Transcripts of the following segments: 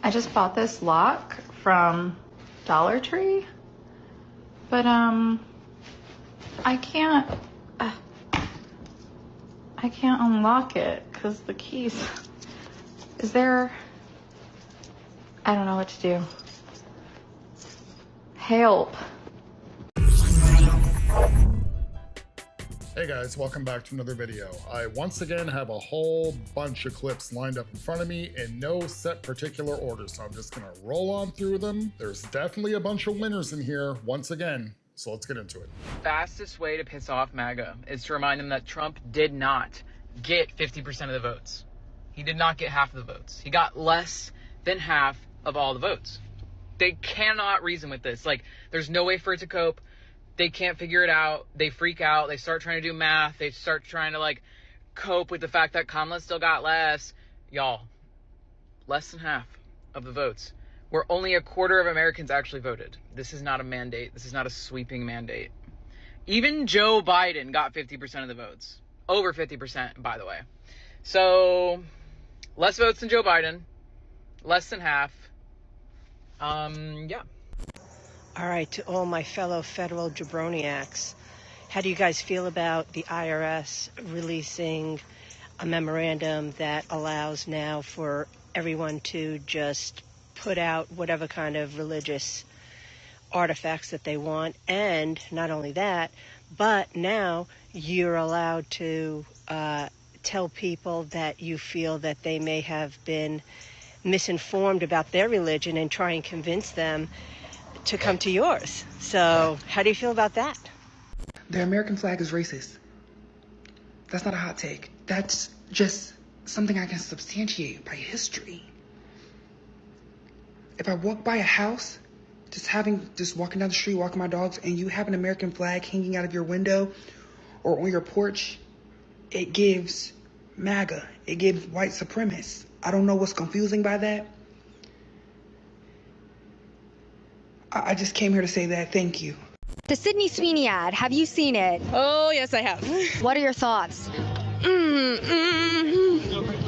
I just bought this lock from Dollar Tree, but I can't unlock it because the keys. Is there? I don't know what to do. Help. Hey guys, welcome back to another video. I once again have a whole bunch of clips lined up in front of me in no set particular order, so I'm just gonna roll on through them. There's definitely a bunch of winners in here once again, so let's get into it. Fastest way to piss off MAGA is to remind them that Trump did not get 50% of the votes. He did not get half of the votes. He got less than half of all the votes. They cannot reason with this. Like, there's no way for it to cope. They can't figure it out. They freak out. They start trying to do math. They start trying to, like, cope with the fact that Kamala still got less. Y'all, less than half of the votes. Where only a quarter of Americans actually voted. This is not a mandate. This is not a sweeping mandate. Even Joe Biden got 50% of the votes. Over 50%, by the way. So, less votes than Joe Biden. Less than half. Yeah. All right, to all my fellow federal jabroniacs, how do you guys feel about the IRS releasing a memorandum that allows now for everyone to just put out whatever kind of religious artifacts that they want? And not only that, but now you're allowed to tell people that you feel that they may have been misinformed about their religion and try and convince them to come to yours. So how do you feel about that? The American flag is racist. That's not a hot take. That's just something I can substantiate by history. If I walk by a house, just walking down the street, walking my dogs, and you have an American flag hanging out of your window or on your porch, it gives MAGA. It gives white supremacists. I don't know what's confusing by that. I just came here to say that. Thank you. The Sydney Sweeney ad, have you seen it? Oh, yes, I have. What are your thoughts?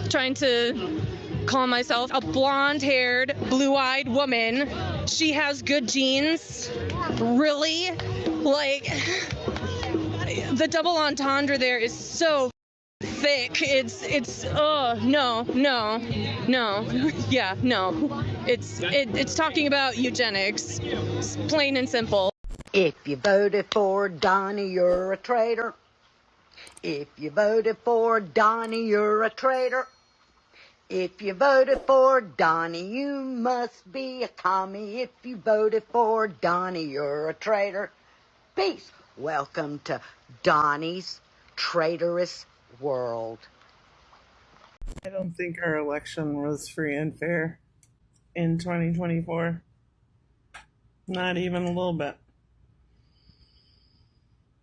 Trying to call myself a blonde-haired, blue-eyed woman. She has good genes. Really? Like, the double entendre there is so thick. No. Yeah, no. It's talking about eugenics. It's plain and simple. If you voted for Donnie, you're a traitor. If you voted for Donnie, you're a traitor. If you voted for Donnie, you must be a commie. If you voted for Donnie, you're a traitor. Peace. Welcome to Donnie's traitorous world. I don't think our election was free and fair in 2024. Not even a little bit.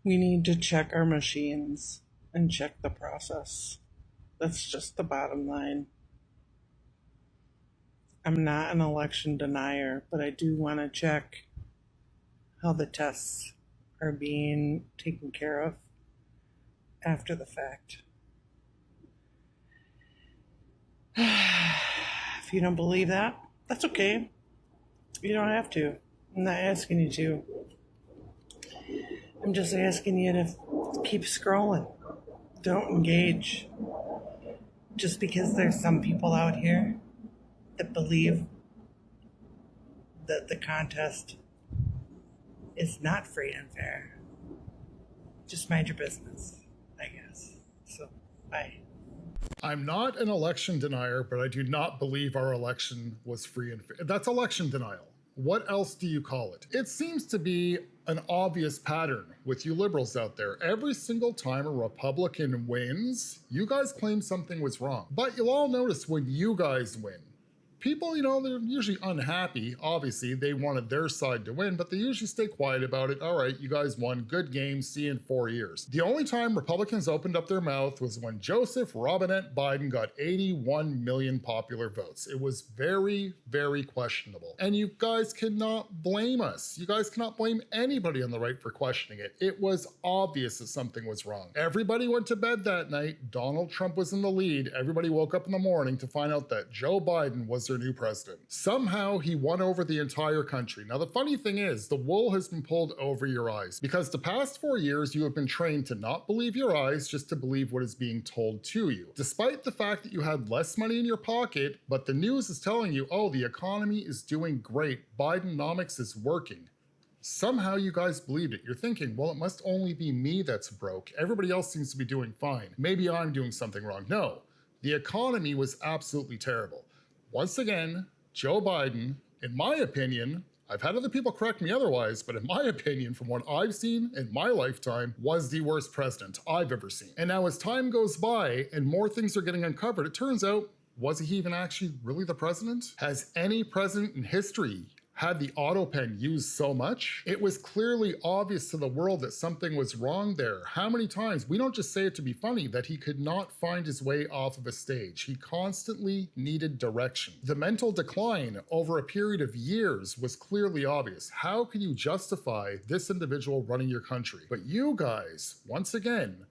We need to check our machines and check the process. That's just the bottom line. I'm not an election denier, but I do want to check how the tests are being taken care of after the fact. If you don't believe that, that's okay. You don't have to. I'm not asking you to. I'm just asking you to keep scrolling. Don't engage. Just because there's some people out here that believe that the contest is not free and fair. Just mind your business, I guess. So, bye. I'm not an election denier, but I do not believe our election was free and fair. That's election denial. What else do you call it? It seems to be an obvious pattern with you liberals out there. Every single time a Republican wins, you guys claim something was wrong. But you'll all notice when you guys win, people, they're usually unhappy. Obviously, they wanted their side to win, but they usually stay quiet about it. All right, you guys won. Good game. See you in 4 years. The only time Republicans opened up their mouth was when Joseph Robinette Biden got 81 million popular votes. It was very, very questionable. And you guys cannot blame us. You guys cannot blame anybody on the right for questioning it. It was obvious that something was wrong. Everybody went to bed that night. Donald Trump was in the lead. Everybody woke up in the morning to find out that Joe Biden was their their new president. Somehow he won over the entire country. Now the funny thing is, the wool has been pulled over your eyes, because the past 4 years you have been trained to not believe your eyes, just to believe what is being told to you. Despite the fact that you had less money in your pocket, but the news is telling you, oh, the economy is doing great, Bidenomics is working. Somehow you guys believed it. You're thinking, well, it must only be me that's broke. Everybody else seems to be doing fine. Maybe I'm doing something wrong. No, the economy was absolutely terrible. Once again, Joe Biden, in my opinion, I've had other people correct me otherwise, but in my opinion, from what I've seen in my lifetime, was the worst president I've ever seen. And now as time goes by and more things are getting uncovered, it turns out, was he even actually really the president? Has any president in history had the auto pen used so much? It was clearly obvious to the world that something was wrong there. How many times, we don't just say it to be funny, that he could not find his way off of a stage. He constantly needed direction. The mental decline over a period of years was clearly obvious. How can you justify this individual running your country? But you guys, once again,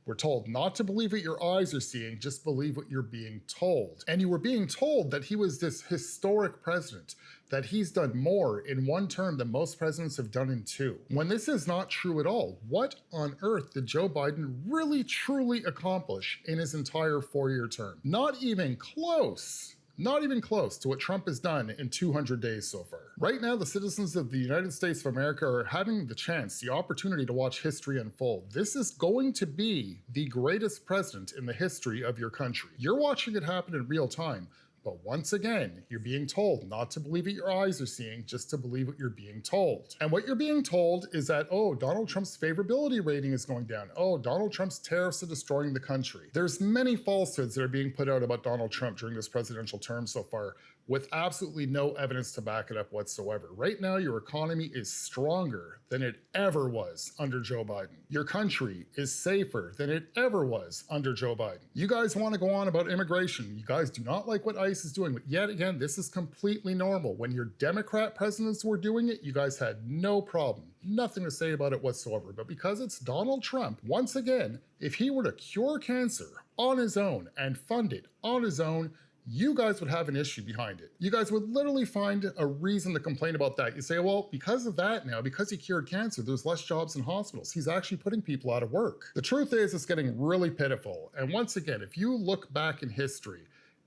we're told not to believe what your eyes are seeing, just believe what you're being told. And you were being told that he was this historic president, that he's done more in one term than most presidents have done in 2. When this is not true at all, what on earth did Joe Biden really truly accomplish in his entire 4-year term? Not even close. Not even close to what Trump has done in 200 days so far. Right now, the citizens of the United States of America are having the chance, the opportunity to watch history unfold. This is going to be the greatest president in the history of your country. You're watching it happen in real time. But once again, you're being told not to believe what your eyes are seeing, just to believe what you're being told. And what you're being told is that, oh, Donald Trump's favorability rating is going down. Oh, Donald Trump's tariffs are destroying the country. There's many falsehoods that are being put out about Donald Trump during this presidential term so far, with absolutely no evidence to back it up whatsoever. Right now, your economy is stronger than it ever was under Joe Biden. Your country is safer than it ever was under Joe Biden. You guys want to go on about immigration. You guys do not like what ICE is doing, but yet again, this is completely normal. When your Democrat presidents were doing it, you guys had no problem. Nothing to say about it whatsoever. But because it's Donald Trump, once again, if he were to cure cancer on his own and fund it on his own, you guys would have an issue behind it. You guys would literally find a reason to complain about that. You say, well, because of that now, because he cured cancer, there's less jobs in hospitals. He's actually putting people out of work. The truth is, it's getting really pitiful. And once again, if you look back in history,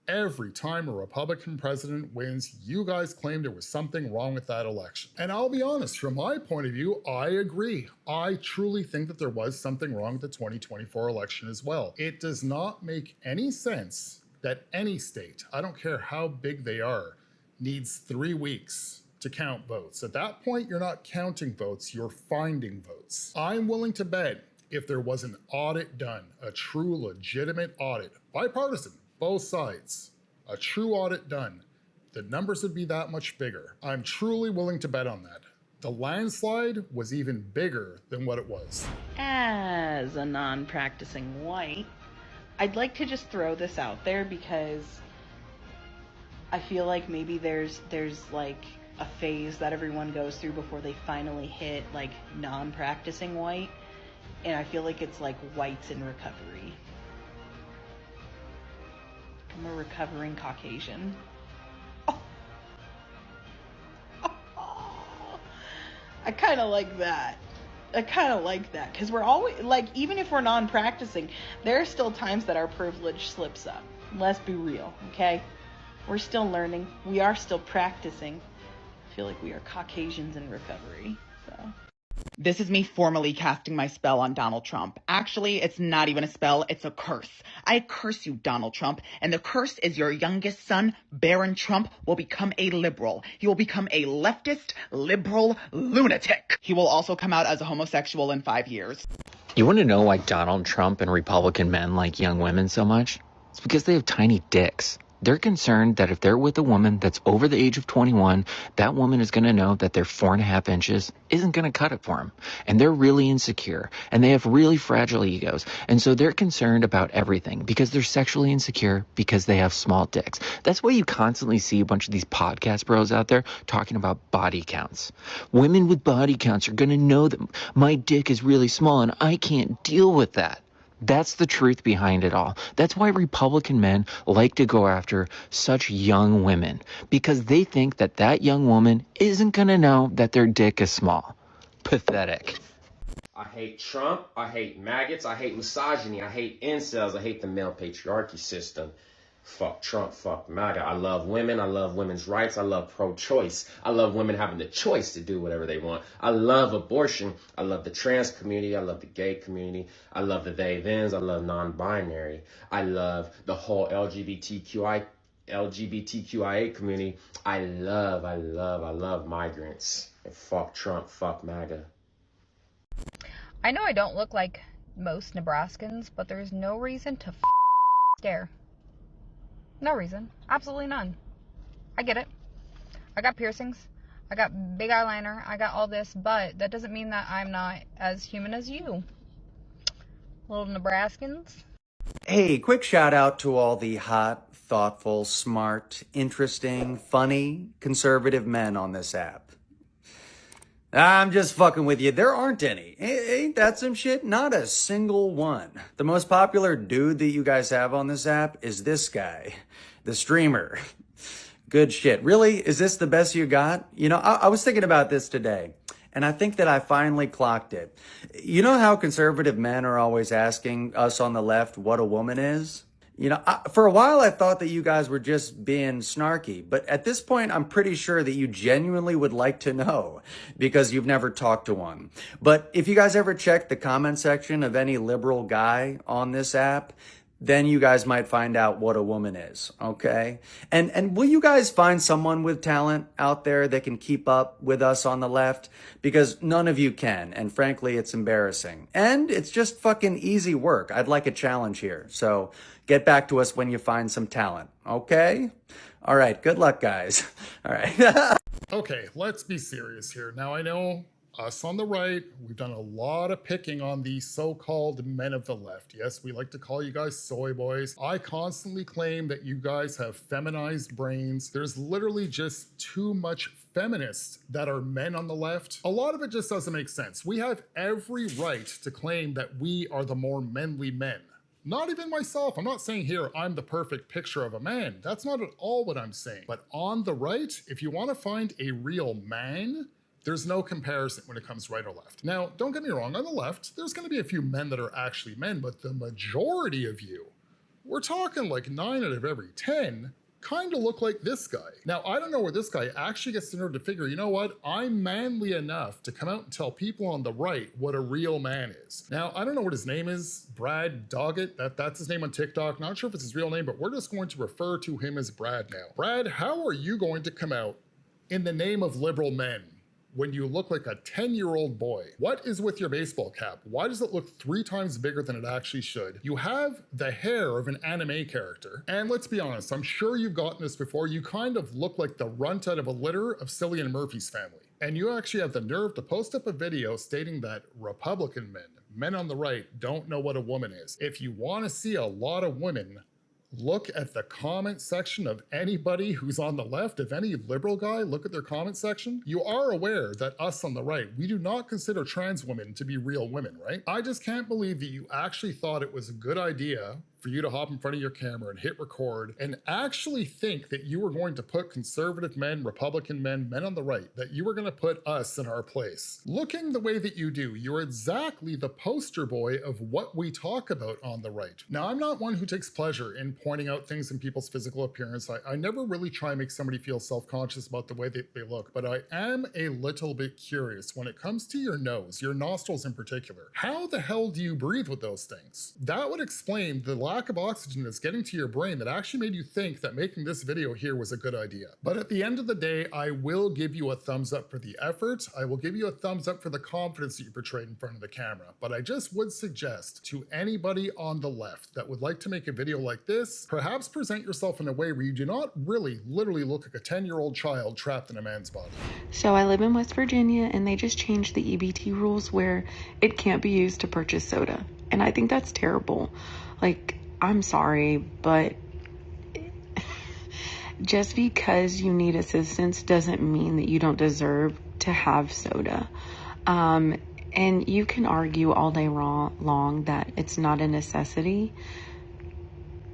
every time a Republican president wins, you guys claim there was something wrong with that election. And I'll be honest, from my point of view, I agree. I truly think that there was something wrong with the 2024 election as well. It does not make any sense that any state, I don't care how big they are, needs 3 weeks to count votes. At that point, you're not counting votes, you're finding votes. I'm willing to bet if there was an audit done, a true legitimate audit, bipartisan, both sides, a true audit done, the numbers would be that much bigger. I'm truly willing to bet on that. The landslide was even bigger than what it was. As a non-practicing white, I'd like to just throw this out there because I feel like maybe there's like a phase that everyone goes through before they finally hit like non-practicing white, and I feel like it's like whites in recovery. I'm a recovering Caucasian. I kind of like that. Because we're always, like, even if we're non-practicing, there are still times that our privilege slips up. Let's be real, okay? We're still learning. We are still practicing. I feel like we are Caucasians in recovery, so. This is me formally casting my spell on Donald Trump. Actually, it's not even a spell, it's a curse. I curse you, Donald Trump, and the curse is your youngest son, Barron Trump, will become a liberal. He will become a leftist, liberal lunatic. He will also come out as a homosexual in 5 years. You want to know why Donald Trump and Republican men like young women so much? It's because they have tiny dicks. They're concerned that if they're with a woman that's over the age of 21, that woman is going to know that their 4.5 inches isn't going to cut it for them. And they're really insecure and they have really fragile egos. And so they're concerned about everything because they're sexually insecure because they have small dicks. That's why you constantly see a bunch of these podcast bros out there talking about body counts. Women with body counts are going to know that my dick is really small and I can't deal with that. That's the truth behind it all. That's why Republican men like to go after such young women, because they think that that young woman isn't going to know that their dick is small. Pathetic. I hate Trump, I hate maggots, I hate misogyny, I hate incels, I hate the male patriarchy system. Fuck Trump, fuck MAGA. I love women, I love women's rights, I love pro-choice. I love women having the choice to do whatever they want. I love abortion, I love the trans community, I love the gay community, I love the they-thems, I love non-binary. I love the whole LGBTQIA community. I love migrants. And fuck Trump, fuck MAGA. I know I don't look like most Nebraskans, but there's no reason to stare. No reason. Absolutely none. I get it. I got piercings. I got big eyeliner. I got all this, but that doesn't mean that I'm not as human as you. Little Nebraskans. Hey, quick shout out to all the hot, thoughtful, smart, interesting, funny, conservative men on this app. I'm just fucking with you. There aren't any. Ain't that some shit? Not a single one. The most popular dude that you guys have on this app is this guy, the streamer. Good shit. Really? Is this the best you got? You know, I was thinking about this today, and I think that I finally clocked it. You know how conservative men are always asking us on the left what a woman is? You know, for a while I thought that you guys were just being snarky, but at this point I'm pretty sure that you genuinely would like to know because you've never talked to one. But if you guys ever check the comment section of any liberal guy on this app, then you guys might find out what a woman is, okay? And will you guys find someone with talent out there that can keep up with us on the left? Because none of you can, and frankly, it's embarrassing. And it's just fucking easy work. I'd like a challenge here. So get back to us when you find some talent, okay? All right, good luck, guys. All right. Okay, let's be serious here. Now, I know us on the right, we've done a lot of picking on the so-called men of the left. Yes, we like to call you guys soy boys. I constantly claim that you guys have feminized brains. There's literally just too much feminists that are men on the left. A lot of it just doesn't make sense. We have every right to claim that we are the more manly men. Not even myself. I'm not saying here I'm the perfect picture of a man. That's not at all what I'm saying. But on the right, if you want to find a real man, there's no comparison when it comes right or left. Now, don't get me wrong, on the left, there's going to be a few men that are actually men, but the majority of you, we're talking like 9 out of every 10, kind of look like this guy. Now, I don't know where this guy actually gets the nerve to figure, you know what, I'm manly enough to come out and tell people on the right what a real man is. Now, I don't know what his name is, Brad Doggett, that's his name on TikTok. Not sure if it's his real name, but we're just going to refer to him as Brad now. Brad, how are you going to come out in the name of liberal men when you look like a 10-year-old boy? What is with your baseball cap? Why does it look 3 times bigger than it actually should? You have the hair of an anime character. And let's be honest, I'm sure you've gotten this before. You kind of look like the runt out of a litter of Cillian Murphy's family. And you actually have the nerve to post up a video stating that Republican men on the right, don't know what a woman is. If you want to see a lot of women, look at the comment section of anybody who's on the left. If any liberal guy, look at their comment section. You are aware that us on the right, we do not consider trans women to be real women, right? I just can't believe that you actually thought it was a good idea for you to hop in front of your camera and hit record and actually think that you were going to put conservative men, Republican men on the right, that you were going to put us in our place. Looking the way that you do, you're exactly the poster boy of what we talk about on the right. Now, I'm not one who takes pleasure in pointing out things in people's physical appearance. I never really try and make somebody feel self-conscious about the way they look, but I am a little bit curious when it comes to your nose, your nostrils in particular. How the hell do you breathe with those things? That would explain the lack of oxygen that's getting to your brain that actually made you think that making this video here was a good idea. But at the end of the day, I will give you a thumbs up for the effort. I will give you a thumbs up for the confidence that you portrayed in front of the camera. But I just would suggest to anybody on the left that would like to make a video like this, perhaps present yourself in a way where you do not really literally look like a 10-year-old child trapped in a man's body. So I live in West Virginia and they just changed the EBT rules where it can't be used to purchase soda. And I think that's terrible. Like, I'm sorry, but just because you need assistance doesn't mean that you don't deserve to have soda. And you can argue all day long that it's not a necessity,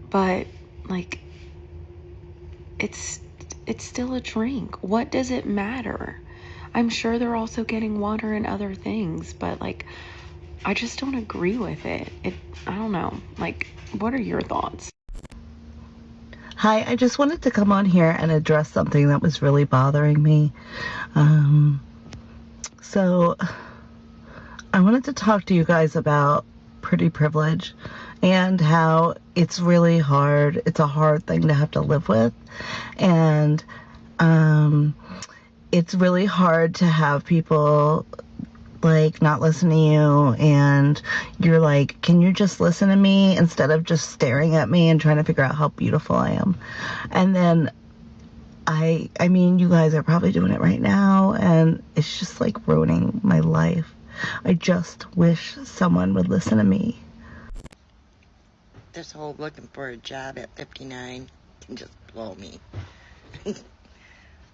but like, it's still a drink. What does it matter? I'm sure they're also getting water and other things, but like, I just don't agree with it. I don't know. Like, what are your thoughts? Hi, I just wanted to come on here and address something that was really bothering me. So I wanted to talk to you guys about pretty privilege and how it's really hard. It's a hard thing to have to live with. And it's really hard to have people like not listen to you, and you're like, can you just listen to me instead of just staring at me and trying to figure out how beautiful I am. And then I mean, you guys are probably doing it right now, and it's just like ruining my life. I just wish someone would listen to me. This whole looking for a job at 59 can just blow me.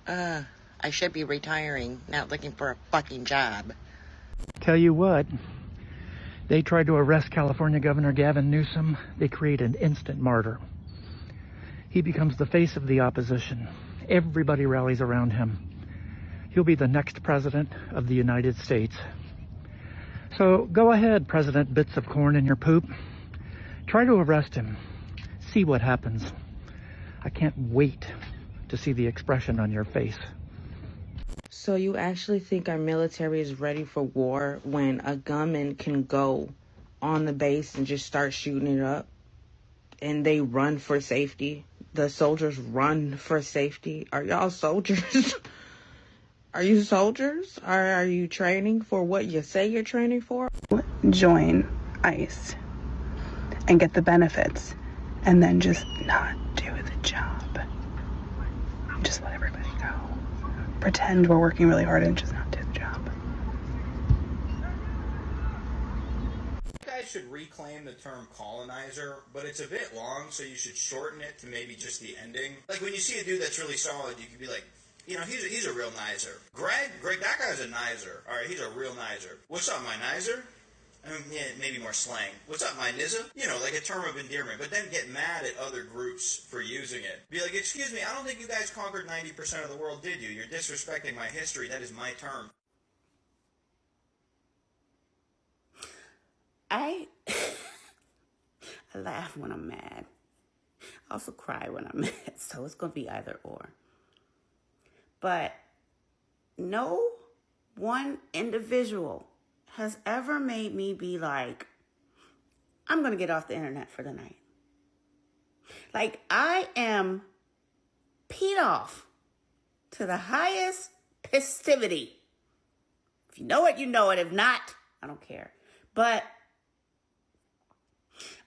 I should be retiring, not looking for a fucking job. Tell you what, they tried to arrest California Governor Gavin Newsom. They create an instant martyr. He becomes the face of the opposition. Everybody rallies around him. He'll be the next president of the United States. So go ahead, President Bits of Corn in your poop. Try to arrest him. See what happens. I can't wait to see the expression on your face. So you actually think our military is ready for war when a gunman can go on the base and just start shooting it up? And they run for safety? The soldiers run for safety? Are y'all soldiers? Are you soldiers? Are you training for what you say you're training for? Join ICE and get the benefits and then just not do the job. Just let everybody go. Pretend we're working really hard and just not do the job. You guys should reclaim the term colonizer, but it's a bit long, so you should shorten it to maybe just the ending. Like when you see a dude that's really solid, you can be like, you know, he's a real nizer. Greg, that guy's a nizer. All right, he's a real nizer. What's up, my nizer? Yeah, maybe more slang. What's up, my nizza? You know, like a term of endearment, but then get mad at other groups for using it. Be like, excuse me, I don't think you guys conquered 90% of the world, did you? You're disrespecting my history. That is my term. I laugh when I'm mad. I also cry when I'm mad, so it's going to be either or. But no one individual has ever made me be like, I'm going to get off the internet for the night. Like, I am peed off to the highest festivity. If you know it, you know it. If not, I don't care. But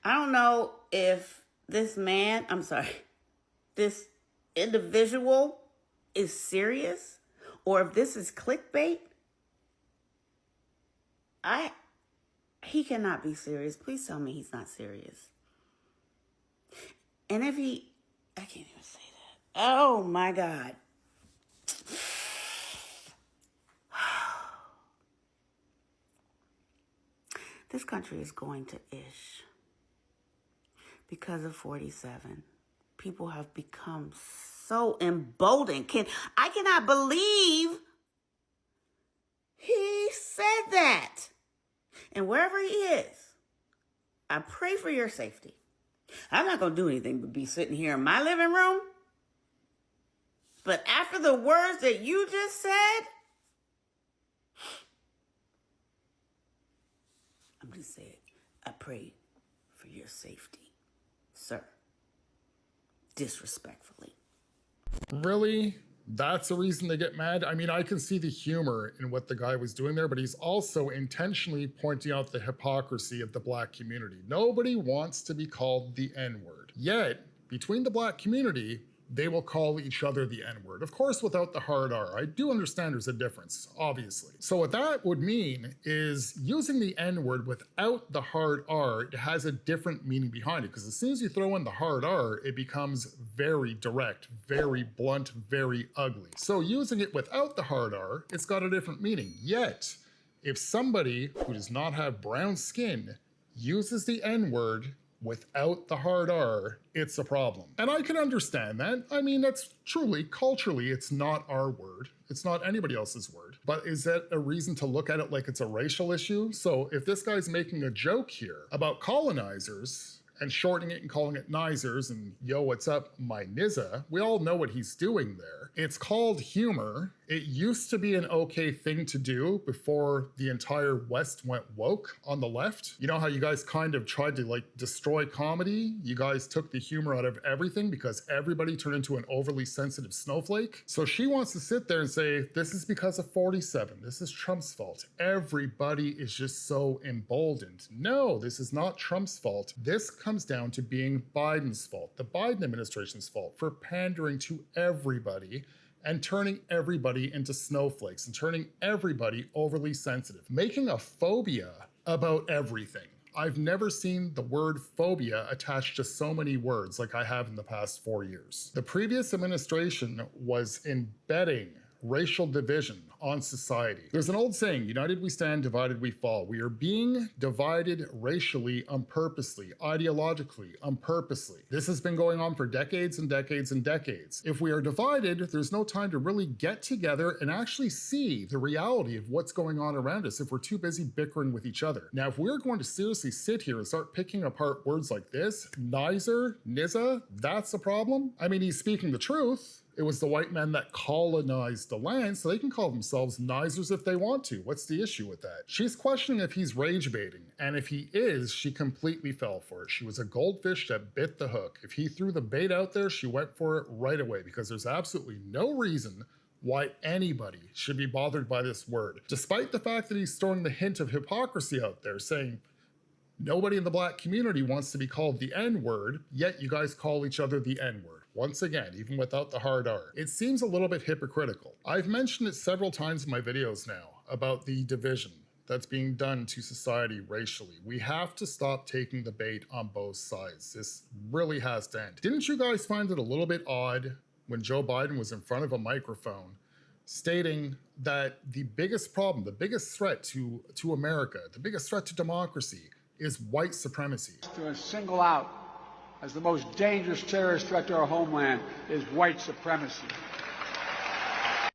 I don't know if this individual is serious or if this is clickbait. He cannot be serious. Please tell me he's not serious. And if I can't even say that. Oh my God. This country is going to ish because of 47. People have become so emboldened. I cannot believe he said that. And wherever he is, I pray for your safety. I'm not going to do anything but be sitting here in my living room. But after the words that you just said, I'm just saying, I pray for your safety, sir. Disrespectfully. Really? That's a reason to get mad? I mean, I can see the humor in what the guy was doing there, but he's also intentionally pointing out the hypocrisy of the Black community. Nobody wants to be called the N-word. Yet, between the Black community, they will call each other the N-word. Of course, without the hard R. I do understand there's a difference, obviously. So what that would mean is using the N-word without the hard R, it has a different meaning behind it, because as soon as you throw in the hard R, it becomes very direct, very blunt, very ugly. So using it without the hard R, it's got a different meaning. Yet, If somebody who does not have brown skin uses the N-word without the hard R, it's a problem. And I can understand that. I mean, that's truly, culturally, it's not our word. It's not anybody else's word. But is that a reason to look at it like it's a racial issue? So if this guy's making a joke here about colonizers and shortening it and calling it nizers and yo, what's up, my nizza, we all know what he's doing there. It's called humor. It used to be an okay thing to do before the entire West went woke on the left. You know how you guys kind of tried to like destroy comedy? You guys took the humor out of everything because everybody turned into an overly sensitive snowflake. So she wants to sit there and say, this is because of 47. This is Trump's fault. Everybody is just so emboldened. No, this is not Trump's fault. This comes down to being Biden's fault, the Biden administration's fault for pandering to everybody and turning everybody into snowflakes and turning everybody overly sensitive, making a phobia about everything. I've never seen the word phobia attached to so many words like I have in the past 4 years. The previous administration was embedding racial division on society. There's an old saying, united we stand, divided we fall. We are being divided racially unpurposely, ideologically unpurposely. This has been going on for decades and decades and decades. If we are divided, there's no time to really get together and actually see the reality of what's going on around us if we're too busy bickering with each other. Now, if we're going to seriously sit here and start picking apart words like this, nizer, nizza, that's a problem. I mean, he's speaking the truth. It was the white men that colonized the land, so they can call themselves nizers if they want to. What's the issue with that? She's questioning if he's rage baiting, and if he is, she completely fell for it. She was a goldfish that bit the hook. If he threw the bait out there, she went for it right away because there's absolutely no reason why anybody should be bothered by this word. Despite the fact that he's throwing the hint of hypocrisy out there, saying, nobody in the black community wants to be called the N-word, yet you guys call each other the N-word. Once again, even without the hard R. It seems a little bit hypocritical. I've mentioned it several times in my videos now about the division that's being done to society racially. We have to stop taking the bait on both sides. This really has to end. Didn't you guys find it a little bit odd when Joe Biden was in front of a microphone stating that the biggest problem, the biggest threat to America, the biggest threat to democracy is white supremacy? To single out as the most dangerous terrorist threat to our homeland is white supremacy.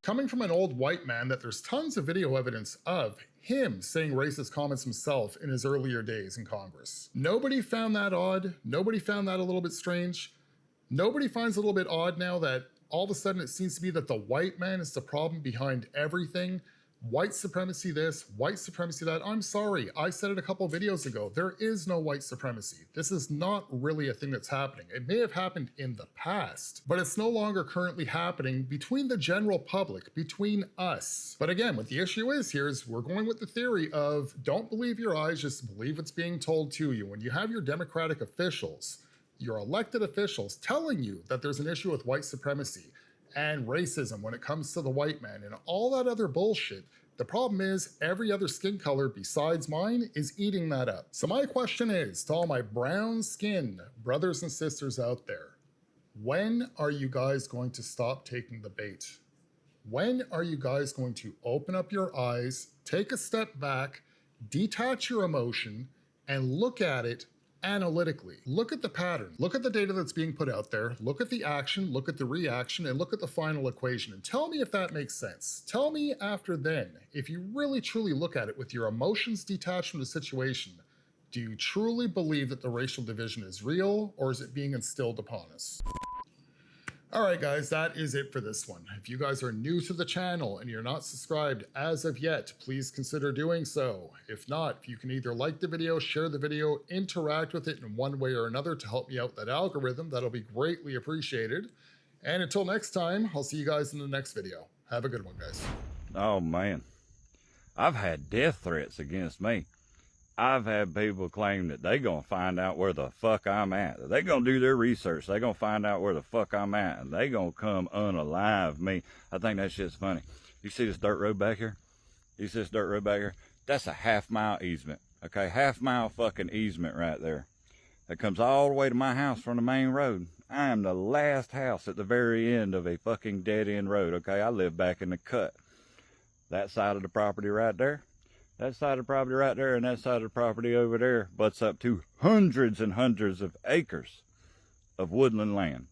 Coming from an old white man that there's tons of video evidence of him saying racist comments himself in his earlier days in Congress. Nobody found that odd. Nobody found that a little bit strange. Nobody finds it a little bit odd now that all of a sudden it seems to be that the white man is the problem behind everything. White supremacy this, white supremacy that. I'm sorry, I said it a couple videos ago. There is no white supremacy. This is not really a thing that's happening. It may have happened in the past, but it's no longer currently happening between the general public, between us. But again, what the issue is here is we're going with the theory of don't believe your eyes, just believe what's being told to you. When you have your Democratic officials, your elected officials telling you that there's an issue with white supremacy and racism when it comes to the white man and all that other bullshit, the problem is every other skin color besides mine is eating that up. So my question is to all my brown skinned brothers and sisters out there, when are you guys going to stop taking the bait? When are you guys going to open up your eyes, take a step back, detach your emotion, and look at it analytically? Look at the pattern, look at the data that's being put out there, look at the action, look at the reaction, and look at the final equation, and tell me if that makes sense. Tell me after then, if you really truly look at it with your emotions detached from the situation, do you truly believe that the racial division is real, or is it being instilled upon us? All right, guys, that is it for this one. If you guys are new to the channel and you're not subscribed as of yet, please consider doing so. If not, if you can either like the video, share the video, interact with it in one way or another to help me out that algorithm, that'll be greatly appreciated. And until next time, I'll see you guys in the next video. Have a good one, guys. Oh, man. I've had death threats against me. I've had people claim that they gonna find out where the fuck I'm at. They gonna do their research. They gonna find out where the fuck I'm at, and they gonna come unalive me. I think that shit's funny. You see this dirt road back here? You see this dirt road back here? That's a half-mile easement. Okay, half-mile fucking easement right there. That comes all the way to my house from the main road. I am the last house at the very end of a fucking dead-end road. Okay, I live back in the cut. That side of the property right there That side of the property right there and that side of the property over there butts up to hundreds and hundreds of acres of woodland land.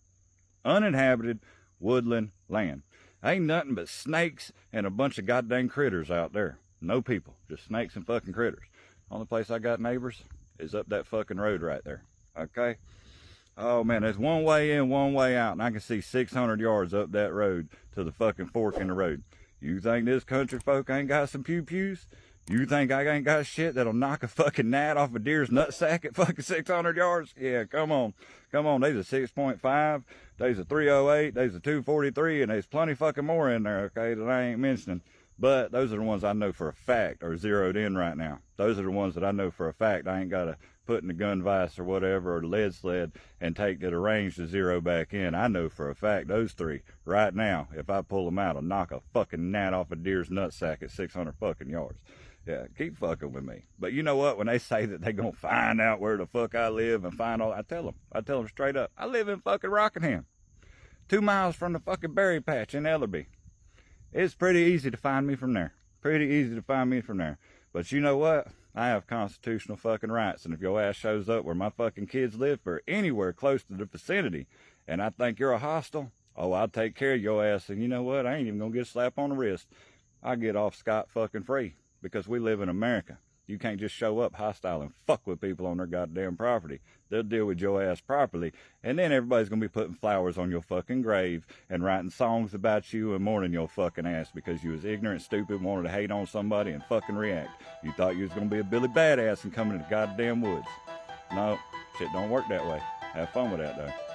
Uninhabited woodland land. Ain't nothing but snakes and a bunch of goddamn critters out there. No people, just snakes and fucking critters. Only place I got neighbors is up that fucking road right there. Okay? Oh man, there's one way in, one way out, and I can see 600 yards up that road to the fucking fork in the road. You think this country folk ain't got some pew-pews? You think I ain't got shit that'll knock a fucking gnat off a deer's nutsack at fucking 600 yards? Yeah, come on. Come on, there's a 6.5, there's a 308, there's a 243, and there's plenty fucking more in there, okay, that I ain't mentioning. But those are the ones I know for a fact are zeroed in right now. Those are the ones that I know for a fact I ain't got to put in the gun vise or whatever, or the lead sled, and take to the range to zero back in. I know for a fact those three right now, if I pull them out, will knock a fucking gnat off a deer's nutsack at 600 fucking yards. Yeah, keep fucking with me. But you know what? When they say that they gonna find out where the fuck I live and find all, I tell them straight up, I live in fucking Rockingham, 2 miles from the fucking berry patch in Ellerby. It's pretty easy to find me from there. Pretty easy to find me from there. But you know what? I have constitutional fucking rights, and if your ass shows up where my fucking kids live or anywhere close to the vicinity, and I think you're a hostile, oh, I'll take care of your ass, and you know what? I ain't even gonna get a slap on the wrist. I get off scot fucking free, because we live in America. You can't just show up hostile and fuck with people on their goddamn property. They'll deal with your ass properly, and then everybody's gonna be putting flowers on your fucking grave and writing songs about you and mourning your fucking ass because you was ignorant, stupid, wanted to hate on somebody and fucking react. You thought you was gonna be a Billy Badass and come into the goddamn woods. No, shit don't work that way. Have fun with that though.